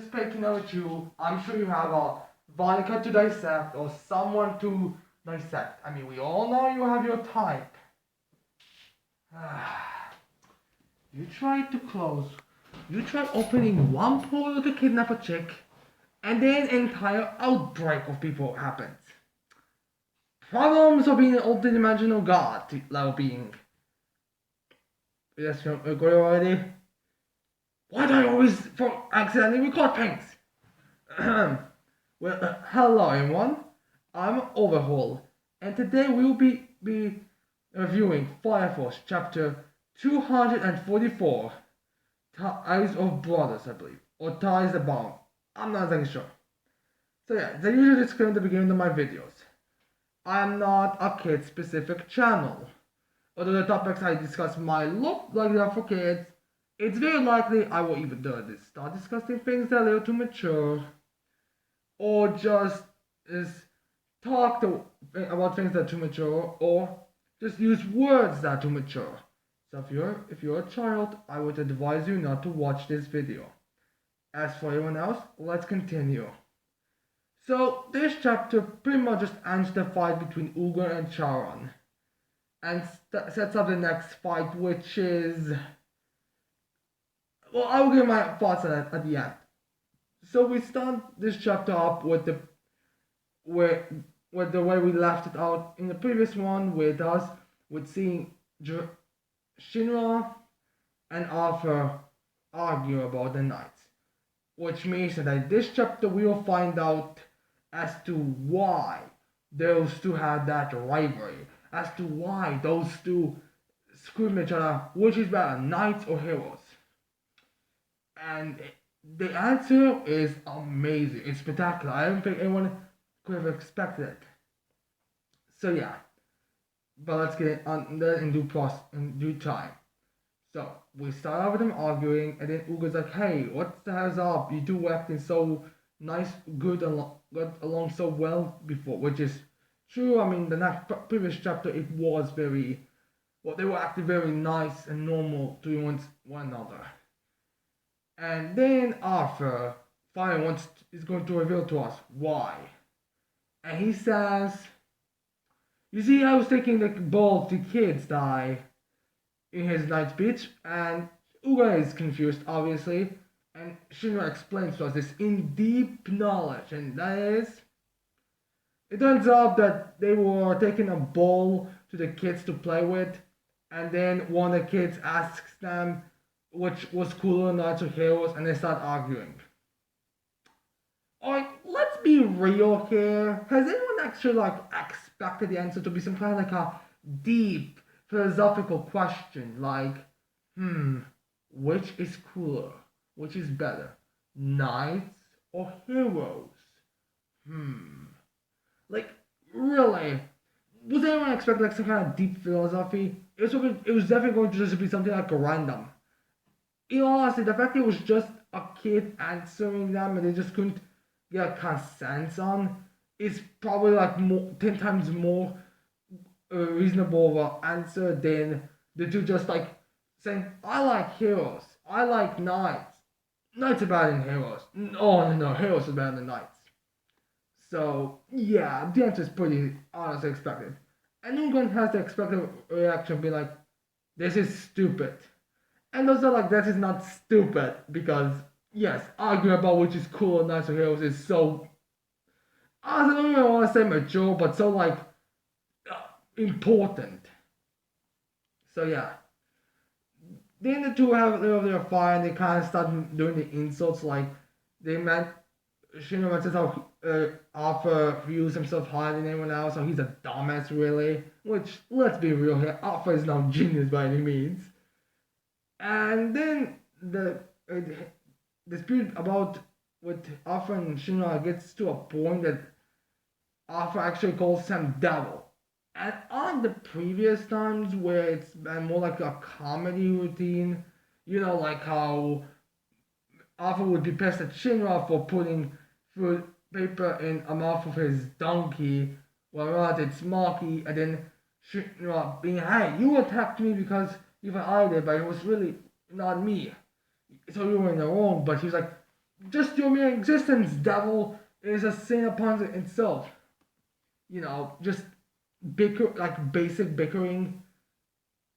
Speaking of you, I'm sure you have a vodka to dissect or someone to dissect. I mean, we all know you have your type. You try to close. You try opening one portal to kidnap a chick, and then an entire outbreak of people happens. Problems of being an ultra-dimensional god level being. Yes, go already. Why do I always for accidentally record things? Well, hello everyone. I'm Overhaul, and today we will be reviewing Fire Force Chapter 244, Ties of Brothers, I believe, or Ties the Bomb. I'm not exactly sure. So yeah, the usual disclaimer at the beginning of my videos. I am not a kid-specific channel. Although the topics I discuss might look like they are for kids, it's very likely I will either start discussing things that are a little too mature, or just is talk about things that are too mature, or just use words that are too mature. So if you're a child, I would advise you not to watch this video. As for everyone else, let's continue. So this chapter pretty much just ends the fight between Ugar and Charon, and sets up the next fight, which is, well, I will give my thoughts on it at the end. So we start this chapter up with where with the way we left it out in the previous one, with us with seeing Shinra and Arthur argue about the knights, which means that in this chapter we will find out as to why those two had that rivalry, as to why those two scream each other, which is better, knights or heroes? And the answer is amazing. It's spectacular. I don't think anyone could have expected it. So yeah, but let's get on that in due time. So we start off with them arguing, and then Uga's like, "Hey, what the hell's up? You two were acting so nice, got along so well before," which is true. I mean, the next previous chapter it was very, well, they were acting very nice and normal to one another. And then Arthur finally is going to reveal to us why. And he says, "You see, I was taking the ball to kids die in his night speech," and Uga is confused, obviously. And Shinra explains to us this in deep knowledge, and that is, it turns out that they were taking a ball to the kids to play with, and then one of the kids asks them which was cooler, Knights or Heroes, and they start arguing. Alright, let's be real here. Has anyone actually expected the answer to be some kind of a deep philosophical question like, which is cooler? Which is better? Knights or heroes? Like, really? Was anyone expecting some kind of deep philosophy? It was definitely going to just be something like a random. In all honesty, the fact it was just a kid answering them and they just couldn't get a consensus on is probably like 10 times more reasonable of an answer than the two just like saying, "I like heroes, I like knights. Knights are better than heroes. Oh no, heroes are better than knights." So yeah, the answer is pretty honestly expected. Anyone has the expected reaction be like, "This is stupid." And also, like, that is not stupid because, yes, arguing about which is cool and nicer heroes is so. I don't even want to say mature, but so, like, important. So, yeah. Then the two have their fire and they kind of start doing the insults, like, they meant. Shinra mentions how Arthur views himself higher than anyone else, so he's a dumbass, really. Which, let's be real here, Arthur is no genius by any means. And then the dispute about with Arthur and Shinra gets to a point that Arthur actually calls Sam devil. And on the previous times where it's been more like a comedy routine, like how Arthur would be pissed at Shinra for putting food paper in a mouth of his donkey, whereas it's Maki, and then Shinra being, "Hey, you attacked me because even I did, but it was really not me. So you were in the wrong." But he's like, just your mere existence, devil, is a sin upon itself. Just like basic bickering,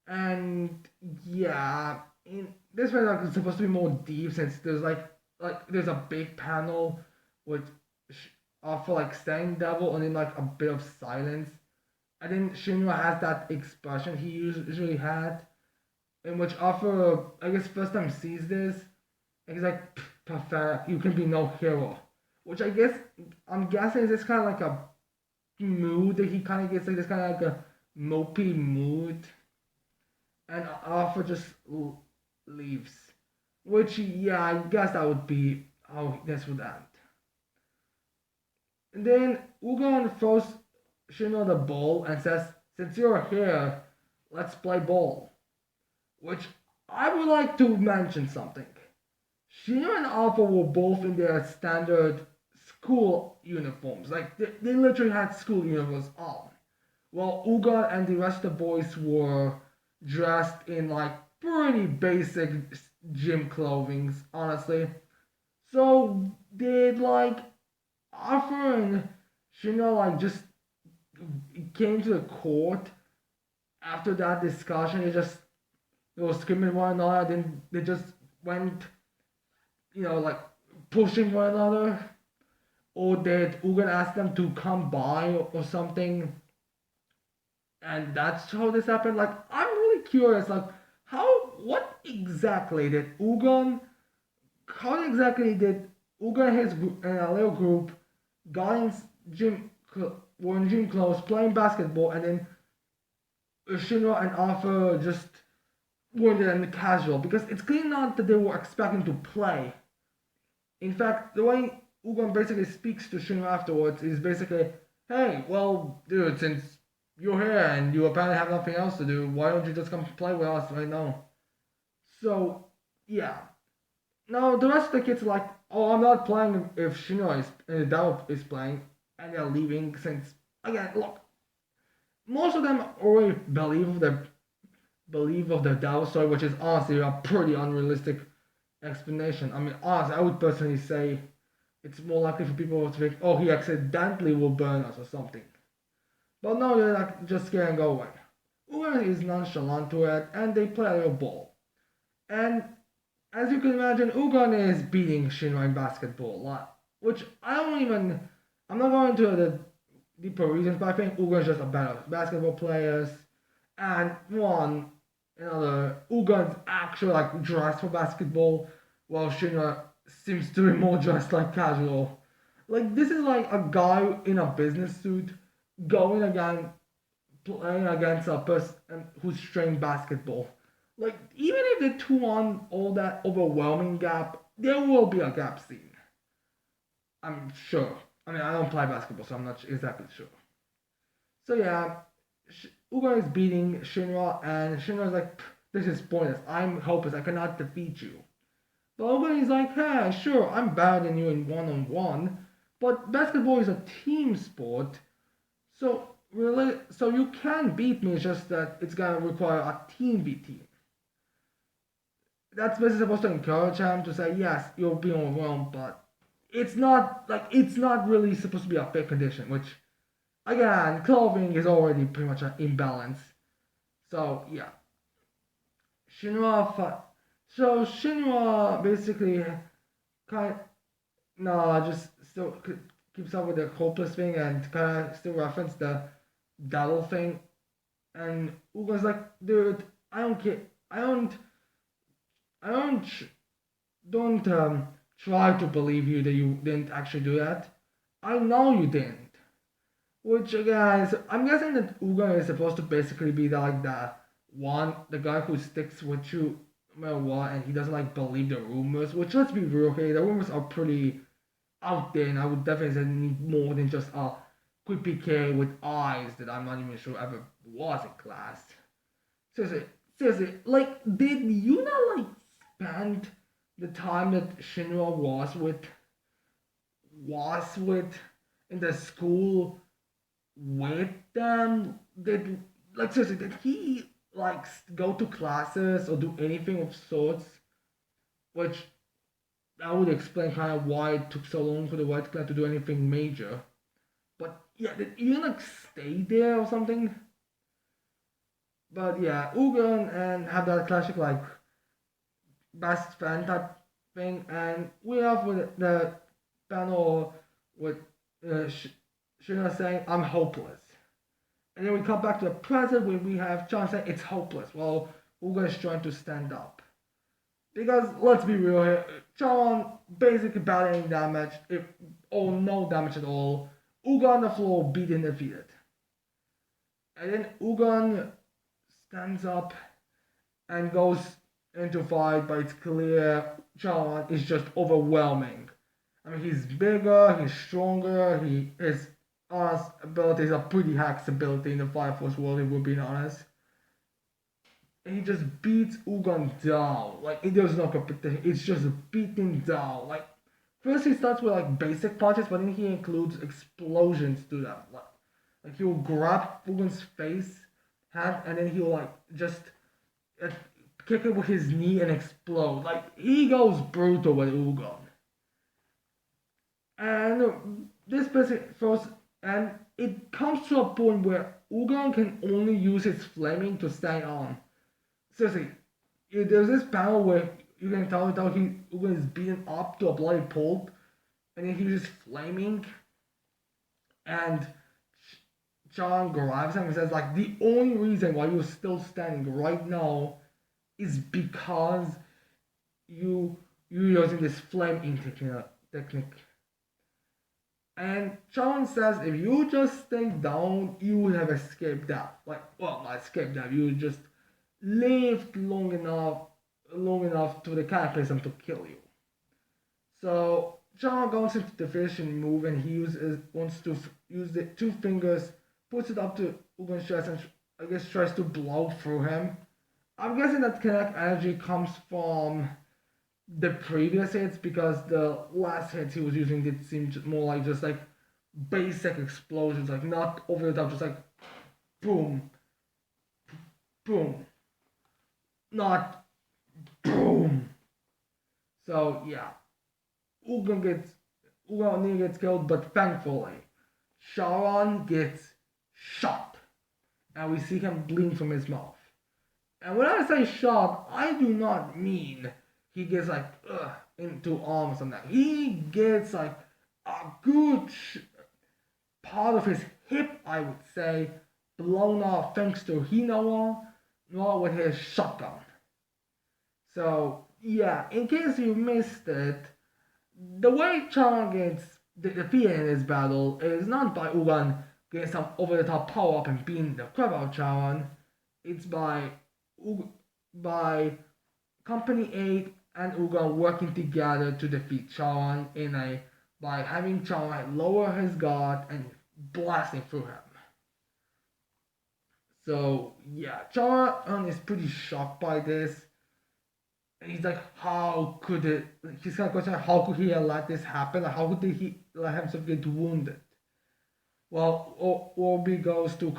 and yeah, this way like it's supposed to be more deep since there's a big panel with for like saying devil and then like a bit of silence. I think Shinra has that expression he usually had, in which Arthur, I guess, first time sees this, and he's like, pathetic, you can be no hero. Which I guess, I'm guessing is this kind of like a mood that he kind of gets, like this kind of like a mopey mood. And Arthur just leaves. Which, yeah, I guess that would be how this would end. And then Ugon throws Shino the ball and says, since you're here, let's play ball. Which I would like to mention something. Shino and Alpha were both in their standard school uniforms. Like, they literally had school uniforms on. While Uga and the rest of the boys were dressed in, like, pretty basic gym clothing, honestly. So, did, like, Arthur and Shino, like, just came to the court after that discussion? They were screaming at one another, then they just went, like pushing one another? Or did Ugan ask them to come by or something? And that's how this happened? Like, I'm really curious, like, what exactly did Ugan, how exactly did Ugan and his group, and a little group got in gym, were in gym clothes playing basketball, and then Shinra and Arthur just weren't in the casual? Because it's clear not that they were expecting to play. In fact, the way Ugon basically speaks to Shinra afterwards is basically, hey, well, dude, since you're here and you apparently have nothing else to do, why don't you just come play with us right now? So, yeah. Now, the rest of the kids are like, oh, I'm not playing if Shinra is playing, and they're leaving since, again, look, most of them already believe of the Dao story, which is honestly a pretty unrealistic explanation. I mean, honestly, I would personally say it's more likely for people to think, oh, he accidentally will burn us or something. But no, they're like, just scared and go away. Uran is nonchalant to it, and they play a little ball. And as you can imagine, Ugan is beating Shinra in basketball a lot. Which I'm not going into the deeper reasons, but I think Ugan is just a better basketball players. And another, Ugan's actually like dressed for basketball, while Shinra seems to be more dressed like casual. Like, this is like a guy in a business suit going again, playing against a person who's trained basketball. Like, even if the two on all that overwhelming gap, there will be a gap scene. I'm sure. I mean, I don't play basketball, so I'm not exactly sure. So yeah, Uga is beating Shinra, and Shinra's like, this is pointless. I'm helpless. I cannot defeat you. But Uga is like, hey, sure, I'm better than you in one-on-one, but basketball is a team sport, so really, so you can beat me. It's just that it's gonna require a team beat team. That's basically supposed to encourage him to say, yes, you're being overwhelmed, but it's not really supposed to be a fair condition. Which, again, clothing is already pretty much an imbalance. So yeah, Shinra. So Shinra basically kind of, no, just still keeps up with the hopeless thing and kind of still reference the devil thing. And Uga's like, dude, I don't care. I don't try to believe you that you didn't actually do that. I know you didn't. Which again, I'm guessing that Uga is supposed to basically be like the guy who sticks with you no matter what, and he doesn't like believe the rumors. Which, let's be real, okay, the rumors are pretty out there, and I would definitely say need more than just a creepy kid with eyes that I'm not even sure ever was in class. Seriously, seriously, like, did you not like spend the time that Shinra was with in the school with them? Did, like, seriously, did he like go to classes or do anything of sorts? Which, that would explain kind of why it took so long for the White Clan to do anything major. But yeah, did Ian like stay there or something? But yeah, Ugan and have that classic like best friend type thing, and we have with the panel with Shina saying, "I'm hopeless," and then we come back to the present where we have John saying, "It's hopeless." Well, Uga is trying to stand up because let's be real here, John basically battling damage, if or no damage at all. Uga on the floor, beaten, defeated, and then Ugan stands up and goes into fight, but it's clear John is just overwhelming. I mean, he's bigger, he's stronger, his honest abilities are pretty hacks ability in the Fire Force world, if we're being honest. And he just beats Ugan down. Like, there's no competition, it's just beating down. Like, first he starts with like basic punches, but then he includes explosions to them. Like he'll grab Ugan's face, hand, and then he'll like just uh, kick it with his knee and explode. Like he goes brutal with Ugon. And this person first, and it comes to a point where Ugon can only use his flaming to stay on. Seriously, there's this panel where you can tell that Ugon is beaten up to a bloody pulp, and then he uses flaming, and John grabs him and says like the only reason why you're still standing right now is because you're using this flaming technique. And John says if you just stay down, you would have escaped death. Like, well, not escaped death. You would just lived long enough to the cataclysm to kill you. So John goes into the finishing move, and he wants to use the two fingers, puts it up to Ugan's chest, and I guess tries to blow through him. I'm guessing that kinetic energy comes from the previous hits because the last hits he was using did seem more like just like basic explosions, like not over the top, just like boom, boom, not boom. So yeah, Ugan gets Ugan gets killed, but thankfully Sharon gets shot, and we see him bleeding from his mouth. And when I say shot, I do not mean he gets like into arms and that. He gets like a good part of his hip, I would say, blown off thanks to Hinawa, not with his shotgun. So yeah, in case you missed it, the way Chan gets defeated in this battle is not by Ugan getting some over-the-top power-up and beating the crap out of Charon. It's by Company 8 and Ugan working together to defeat Charon in a by having Charon lower his guard and blasting through him. So yeah, Charon is pretty shocked by this. And he's like, how could it? He's kind of questioning how could he let this happen? Like, how could he let himself get wounded? Well, Obi goes to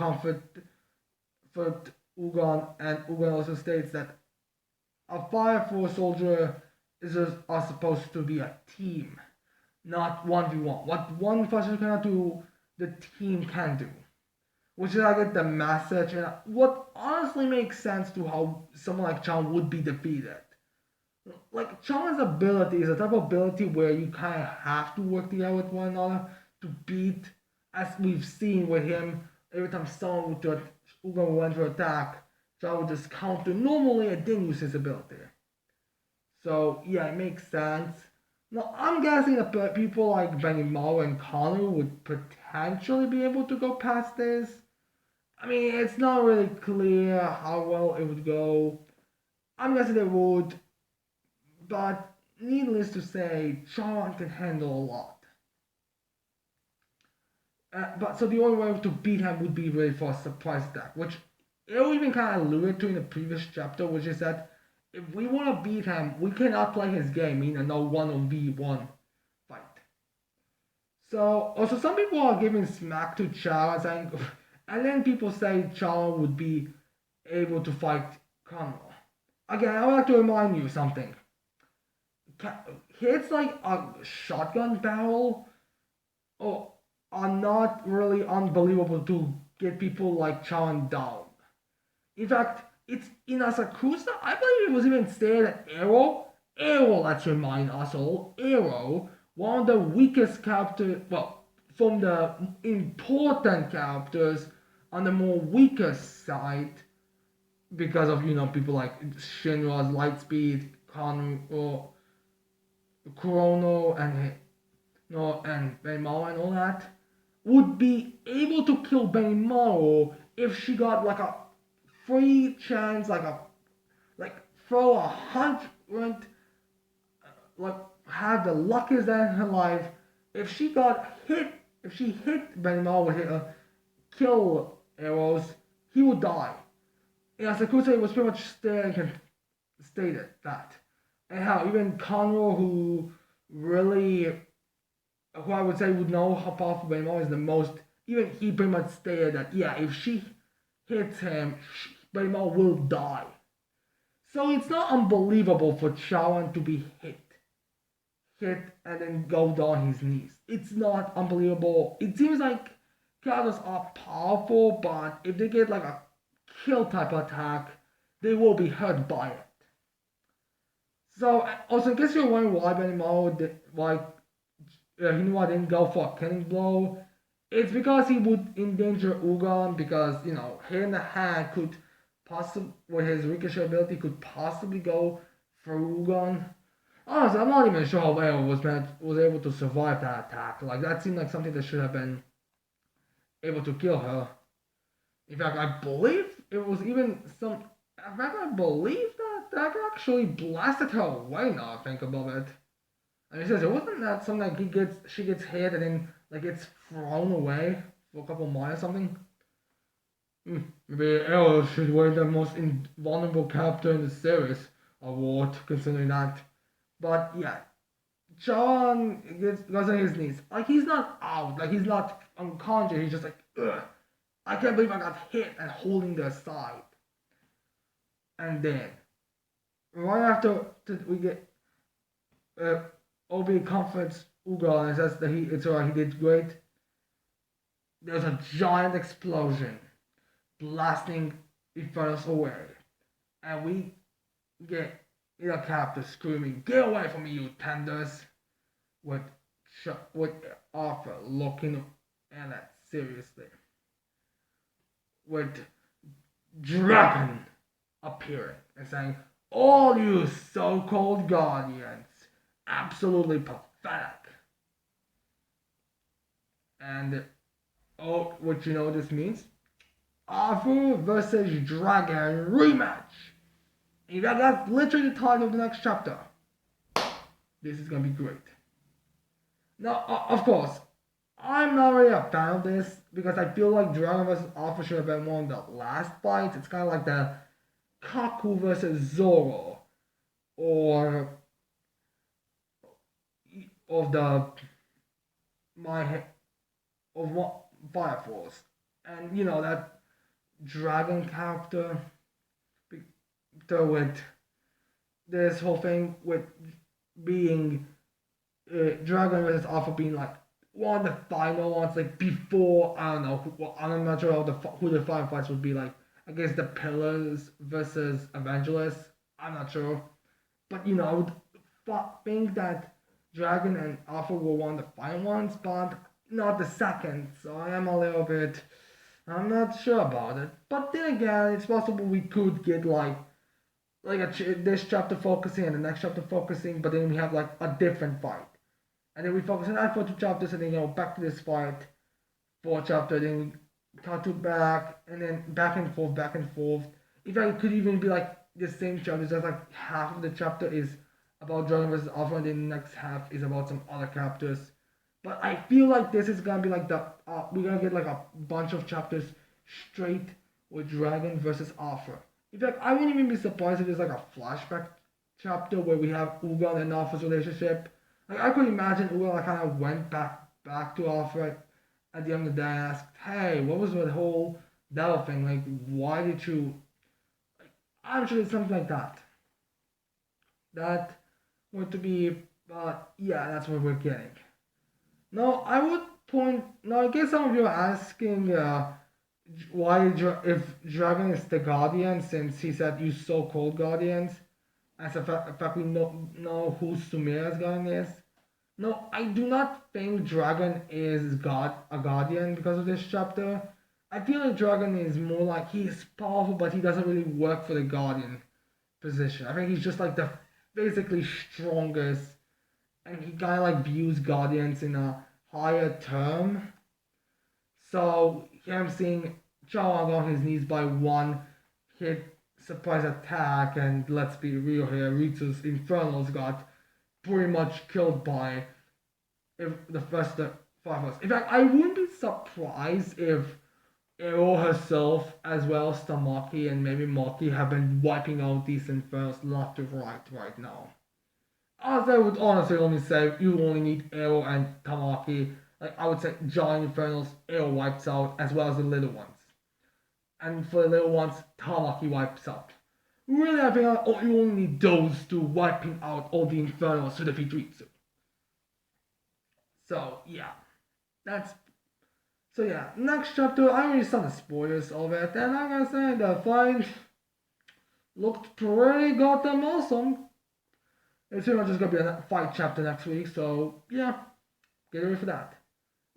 for Ugan, and Ugan also states that a Fire Force soldier are supposed to be a team, not 1v1. What one person cannot do, the team can do. Which is, I get the message, and what honestly makes sense to how someone like Chan would be defeated. Like Chan's ability is a type of ability where you kind of have to work together with one another to beat, as we've seen with him. Every time someone went to attack, Chan would just counter normally and then use his ability. So yeah, it makes sense. Now I'm guessing that people like Benimaru and Connor would potentially be able to go past this. I mean, it's not really clear how well it would go. I'm guessing they would, but needless to say, Sean can handle a lot. But so the only way to beat him would be really for a surprise attack, which it even kind of alluded to in the previous chapter, which is that if we want to beat him, we cannot play his game, meaning no 1v1 fight. So also some people are giving smack to Chao and saying, and then people say Chao would be able to fight Kano. Again, I would like to remind you something. ca- hits like a shotgun barrel or are not really unbelievable to get people like Chan down. In fact, it's in Asakusa, I believe it was even stated that Arrow, let's remind us all, Arrow, one of the weakest characters, well, from the important characters on the more weaker side, because of, people like Shinra's Lightspeed, or Chrono, and Benimaru and all that, would be able to kill Benimaru if she got like a free chance, like throw 100, like have the luckiest day in her life. If she got hit, if she hit Benimaru with her kill arrows, he would die. And Asakusa was pretty much stated that. And how even Conroe, who I would say would know how powerful Benimaru is the most, even he pretty much stated that, yeah, if she hits him, Benimaru will die. So it's not unbelievable for Charon to be hit and then go down his knees. It's not unbelievable. It seems like characters are powerful, but if they get like a kill type attack, they will be hurt by it. So also, in case you're wondering why Hinua didn't go for a killing blow, it's because he would endanger Ugon, because hitting the hand could possibly, with his ricochet ability, could possibly go through Ugon. Honestly, I'm not even sure how Eo was able to survive that attack. Like, that seemed like something that should have been able to kill her. In fact, I believe it was even some. In fact, I believe that actually blasted her away. Now I think about it. And he says it wasn't that something like she gets hit and then like gets thrown away for a couple miles or something. Maybe Arrow should win the most invulnerable character in the series award, considering that. But yeah, John goes on his knees. Like, he's not out. Like, he's not unconscious. He's just like, ugh. I can't believe I got hit and holding the side. And then, right after we get Obi comforts Uga and says that it's alright, he did great. There's a giant explosion blasting Infernos away. And we get Ida Captor screaming, "Get away from me, you tenders!" With Arthur looking at it seriously. With Dragon appearing and saying, "All you so-called guardians, absolutely pathetic." And what this means? Arthur versus Dragon rematch. And that's literally the title of the next chapter. This is gonna be great. Now, of course, I'm not really a fan of this because I feel like Dragon vs. Arthur should have been one of the last fights. It's kind of like the Kaku vs. Zoro, or of the my of what Fire Force, and that dragon character with this whole thing with being Dragon vs. Alpha being like one of the final ones, like before, I don't know, I'm not sure who the final fights would be like. I guess the Pillars versus Evangelists. I'm not sure, but I would think that Dragon and Alpha were one of the final ones, but not the second. So I am a little bit. I'm not sure about it. But then again, it's possible we could get this chapter focusing and the next chapter focusing, but then we have like a different fight. And then we focus on that for 2 chapters, and then back to this fight, 4 chapter, then we cut to back, and then back and forth, back and forth. In fact, it could even be like the same chapter, just like half of the chapter is about Dragon vs. Alpha, and then the next half is about some other characters. But I feel like this is gonna be like we're gonna get like a bunch of chapters straight with Dragon versus Alpha. In fact, I wouldn't even be surprised if there's like a flashback chapter where we have Ugon and Alpha's relationship. Like, I could imagine Ugon like kind of went back to Alpha at the end of the day and asked, "Hey, what was the whole devil thing? Like, why did you?" Like, I'm sure it's something like that. That going to be, but yeah, that's what we're getting. Now, I would point. Now, I guess some of you are asking why if Dragon is the Guardian, since he said you so-called Guardians. As a fact, we know who Sumera's Guardian is. No, I do not think Dragon is a Guardian because of this chapter. I feel like Dragon is more like he's powerful, but he doesn't really work for the Guardian position. I think he's just like the physically strongest, and he kind of like views Guardians in a higher term. So him seeing Chao on his knees by one hit surprise attack, and let's be real here, Ritsu's Infernals got pretty much killed by if the first five was. In fact, I wouldn't be surprised if Ero herself, as well as Tamaki and maybe Maki, have been wiping out these Infernals left to right now. As I would honestly only say you only need Ero and Tamaki. Like I would say Giant Infernals, Ero wipes out, as well as the little ones. And for the little ones, Tamaki wipes out. Really, I think you only need those two wiping out all the Infernals to defeat Ritsu. So yeah, that's so yeah. Next chapter, I already saw the spoilers of it, and like I said, the fight looked pretty goddamn awesome. It's pretty much just gonna be a fight chapter next week, so yeah, get ready for that.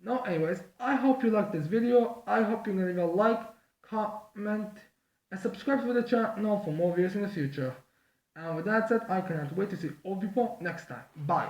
Now, anyways, I hope you liked this video. I hope you're gonna leave a like, comment, and subscribe to the channel for more videos in the future. And with that said, I cannot wait to see all people next time. Bye.